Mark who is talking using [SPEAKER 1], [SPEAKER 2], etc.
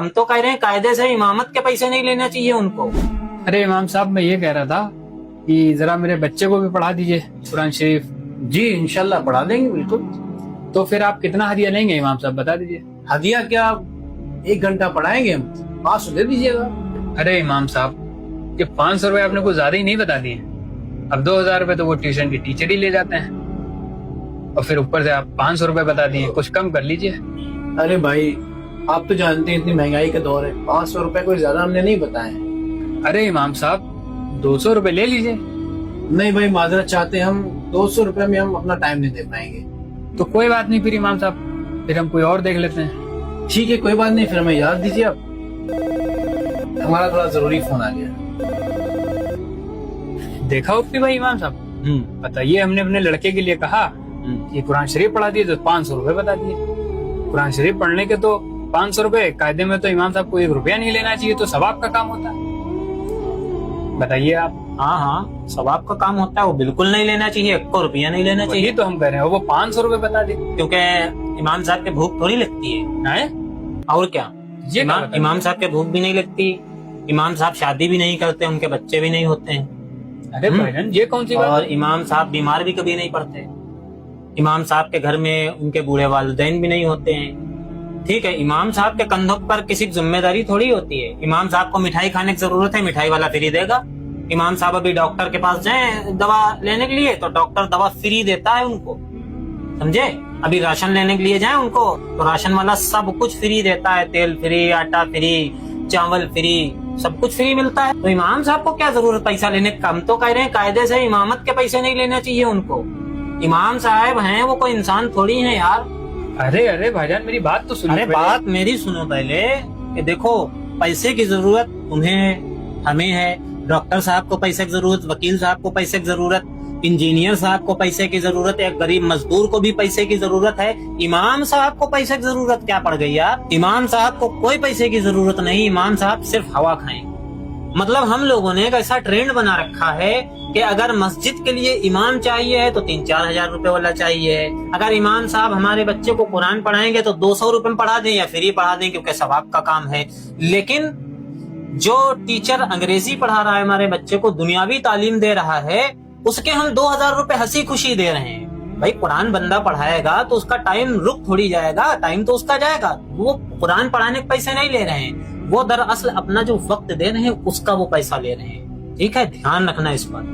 [SPEAKER 1] हम तो कह रहे हैं कायदे से इमामत के पैसे नहीं लेना चाहिए उनको।
[SPEAKER 2] अरे इमाम साहब, मैं ये कह रहा था कि जरा मेरे बच्चे को भी पढ़ा दीजिए कुरान शरीफ।
[SPEAKER 3] जी इंशाल्लाह पढ़ा देंगे बिल्कुल।
[SPEAKER 2] तो फिर आप कितना हदिया लेंगे इमाम साहब, बता दीजिए।
[SPEAKER 3] हदिया क्या, 1 घंटा पढ़ाएंगे हम, 500 दे दीजिएगा।
[SPEAKER 2] अरे इमाम साहब, ये 500 रुपए आपने कुछ ज्यादा ही नहीं बता दिए। अब 2000 रुपए तो वो ट्यूशन की टीचर ही ले जाते हैं, और फिर ऊपर से आप 500 रुपए बता दिए। कुछ कम कर लीजिए।
[SPEAKER 3] अरे भाई, आप तो जानते हैं इतनी महंगाई का दौर है, 500 रुपए कोई ज्यादा हमने नहीं बताए।
[SPEAKER 2] अरे इमाम साहब, 200 रुपए ले लीजिए।
[SPEAKER 3] नहीं भाई, माजरत चाहते हैं हम, 200 रुपए में हम अपना टाइम नहीं दे पाएंगे।
[SPEAKER 2] तो कोई बात नहीं फिर इमाम साहब, फिर हम कोई और देख लेते हैं।
[SPEAKER 3] ठीक है, कोई बात नहीं, फिर हमें याद दीजिए आप। हमारा थोड़ा जरूरी फोन आ गया।
[SPEAKER 2] देखा उपी भाई इमाम साहब, बताइए, हमने अपने लड़के के लिए कहा कि कुरान शरीफ पढ़ा दिए तो 500 रुपए बता दिए। कुरान शरीफ पढ़ने के तो 500 रुपए, कायदे में तो इमाम साहब को 1 रुपया नहीं लेना चाहिए, तो सवाब का काम होता है। बताइए आप।
[SPEAKER 1] हाँ हाँ, सवाब का काम होता है, वो बिल्कुल नहीं लेना चाहिए, 1 रुपया नहीं लेना चाहिए।
[SPEAKER 2] यही तो हम कह रहे हैं, वो 500 रुपए बता दे।
[SPEAKER 1] क्योंकि इमाम साहब के भूख थोड़ी लगती है, और क्या।
[SPEAKER 2] ये
[SPEAKER 1] इमाम साहब के भूख भी नहीं लगती, इमाम साहब शादी भी नहीं करते, उनके बच्चे भी नहीं होते हैं।
[SPEAKER 2] अरे भाईजान, ये कौन सी बात?
[SPEAKER 1] और इमाम साहब बीमार भी कभी नहीं पड़ते। इमाम साहब के घर में उनके बूढ़े वालिदैन भी नहीं होते हैं। ठीक है, इमाम साहब के कंधों पर किसी की जिम्मेदारी थोड़ी होती है। इमाम साहब को मिठाई खाने की जरूरत है, मिठाई वाला फ्री देगा। इमाम साहब अभी डॉक्टर के पास जाए दवा लेने के लिए, तो डॉक्टर दवा फ्री देता है उनको, समझे। अभी राशन लेने के लिए जाए उनको, तो राशन वाला सब कुछ फ्री देता है, तेल फ्री, आटा फ्री, चावल फ्री, सब कुछ फ्री मिलता है। तो इमाम साहब को क्या जरूरत पैसा लेने का। हम तो कह रहे हैं कायदे से इमामत के पैसे नहीं लेना चाहिए उनको। इमाम साहब हैं, वो कोई इंसान थोड़ी है यार।
[SPEAKER 2] अरे भाईजान, मेरी बात तो सुनो।
[SPEAKER 1] अरे बात मेरी सुनो पहले, कि देखो पैसे की जरूरत तुम्हें, हमें है, डॉक्टर साहब को पैसे की जरूरत, वकील साहब को पैसे की जरूरत, इंजीनियर साहब को पैसे की जरूरत है, गरीब मजदूर को भी पैसे की जरूरत है। इमाम साहब को पैसे की जरूरत क्या पड़ गई यार। इमाम साहब को कोई पैसे की जरूरत नहीं, इमाम साहब सिर्फ हवा खाएं। मतलब हम लोगों ने एक ऐसा ट्रेंड बना रखा है कि अगर मस्जिद के लिए इमाम चाहिए है तो 3-4 हजार रुपए वाला चाहिए। अगर इमाम साहब हमारे बच्चे को कुरान पढ़ाएंगे तो 200 रुपए में पढ़ा दें या फ्री पढ़ा दें, क्योंकि सवाब का काम है। लेकिन जो टीचर अंग्रेजी पढ़ा रहा है हमारे बच्चे को, दुनियावी तालीम दे रहा है, उसके हम 2000 रुपए हंसी खुशी दे रहे हैं। भाई कुरान बंदा पढ़ाएगा तो उसका टाइम रुक थोड़ी जाएगा, टाइम तो उसका जाएगा। वो कुरान पढ़ाने के पैसे नहीं ले रहे हैं, वो दरअसल अपना जो वक्त दे रहे हैं उसका वो पैसा ले रहे हैं। ठीक है, ध्यान रखना इस पर।